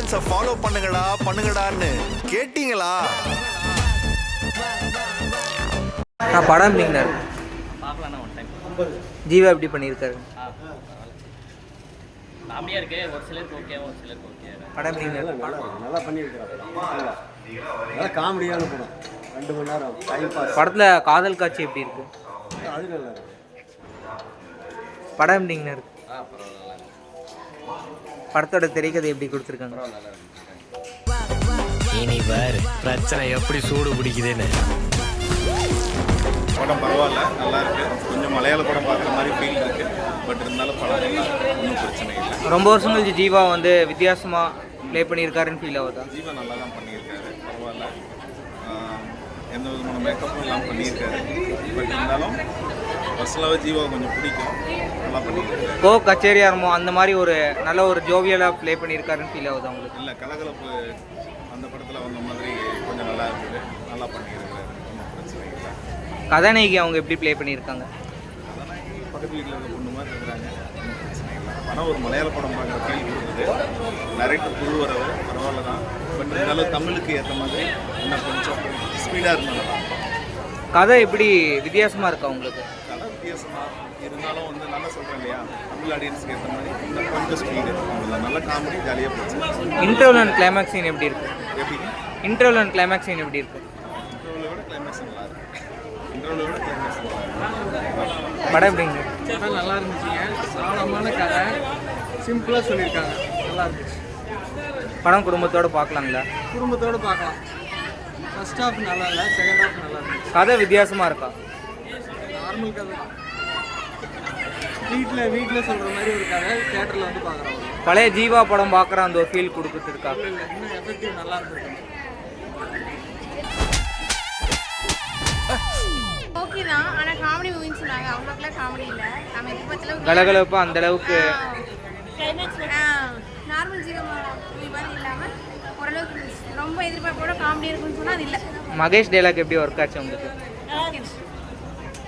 கைட்லைன்ஸை follow பண்ணுங்கடான்னு கேட்டீங்களா? படம் எப்படிங்கண்ணா ஜீவா எப்படி பண்ணியிருக்காரு? காமெடியாக இருக்கு, ஒரு சிலருக்கு ஓகே, ஒரு சிலருக்கு ஓகே. படம் எப்படிங்கண்ணா? நல்லா பண்ணியிருக்கிறாங்க. நல்லா காமெடியான படம், 2 மணி நேரம் டைம் பாஸ். படத்தில் காதல் காட்சி எப்படி இருக்கு? அது நல்லா இருக்கு. படம் எப்படிங்கண்ணா இருக்கு? படத்தோட திரைக்கதை எப்படி கொடுத்துருக்காங்க? இனி வேறு பிரச்சனை எப்படி சூடு பிடிக்குதுன்னு. படம் பரவாயில்ல, நல்லா இருக்கு. கொஞ்சம் மலையாள படம் பார்க்குற மாதிரி ஃபீல் இருக்கு. பட் இருந்தாலும் படம் ஒன்றும் பிரச்சனை இல்லை. ரொம்ப வருஷம் கழிச்சு ஜீவா வந்து வித்தியாசமாக ப்ளே பண்ணியிருக்காருன்னு ஃபீல் ஆகுதா? ஜீவா நல்லா தான் பண்ணியிருக்காரு, பரவாயில்ல. எந்த விதமான மேக்கப்பும் இல்லாமல் பண்ணியிருக்காரு. பட் இருந்தாலும் பர்சனலாகவே ஜீவா கொஞ்சம் பிடிக்கும், நல்லா பண்ணியிருக்காரு. கோ கச்சேரியாரமோ அந்த மாதிரி ஒரு நல்ல ஒரு ஜோவியலாக ப்ளே பண்ணியிருக்காருன்னு ஃபீல் ஆகுதா உங்களுக்கு? இல்லை, கலகலப்பு அந்த படத்தில் வந்த மாதிரி கொஞ்சம் நல்லா இருக்குது, நல்லா பண்ணியிருக்காரு, ஒன்றும் பிரச்சனை இல்லை. கதாநாயகி அவங்க எப்படி ப்ளே பண்ணியிருக்காங்க? அதனால் பக்கத்து வீட்டில் இருக்க பொண்ணு மாதிரி இருக்கிறாங்க, ஒன்றும் பிரச்சனை இல்லை. படம் ஒரு மலையாள படம் பார்க்குற ஃபீல் கொடுக்குது. டைரக்டர் புது வரவு பரவாயில்ல தான். பட் இருந்தாலும் தமிழுக்கு ஏற்ற மாதிரி இன்னும் கொஞ்சம் ஸ்பீடாக இருந்தாலும். கதை எப்படி வித்தியாசமாக இருக்கா உங்களுக்கு? கதை வித்தியாசமாக இருந்தாலும் வந்து நல்லா சொல்கிறேன் இல்லையா, தமிழ் ஆடியன்ஸுக்கு ஏற்ற மாதிரி இன்னும் கொஞ்சம் ஸ்பீடு, அதில் நல்ல காமெடி ஜாலியாக போச்சு. இன்டர்வல் அண்ட் கிளைமேக்ஸ் சீன் எப்படி இருக்கு? எப்படி இன்டர்வல் அண்ட் கிளைமேக்ஸ் சீன் எப்படி இருக்கு? இன்டர்வலை விட கிளைமேக்ஸ் நல்லா இருக்கு. இன்டர்வலை விட கிளைமேக்ஸ் நல்லா இருக்கு. படம் எப்படிங்க? படம் நல்லா இருந்துச்சுங்க. சாலமான கதை, சிம்பிளாக சொல்லியிருக்காங்க, நல்லா இருந்துச்சு. படம் குடும்பத்தோடு பார்க்கலாங்களா? குடும்பத்தோடு பார்க்கலாம். ஃபர்ஸ்ட் ஹாஃப் நல்லா இல்லை, செகண்ட் ஹாஃப் நல்லா இருந்துச்சு. கதை வித்தியாசமாக இருக்கா? நார்மல் கதை தான். வீட்டில் சொல்கிற மாதிரி ஒரு கதை தியேட்டரில் வந்து பார்க்குறோம். பழைய ஜீவா படம் பார்க்குற அந்த ஒரு ஃபீல் கொடுத்துருக்கா? இல்லை, இன்னும் எஃபெக்டிவ் நல்லா இருந்துருக்கு. ஓகே தான், ஆனால் காமெடி மூவின்னு சொன்னாங்க. அவங்களுக்குலாம் காமெடி இல்லை. நம்ம எதிர்பார்த்த கலகலப்பு அந்த அளவுக்கு நார்மல் ஜீவா மூவி மாதிரி இல்லாமல் ஓரளவுக்கு ரொம்ப எதிர்பார்ப்போட காமெடி இருக்குன்னு சொன்னால் அது இல்லை. மகேஷ் டைலாக் எப்படி ஒர்க் ஆச்சு உங்களுக்கு? ஓகே.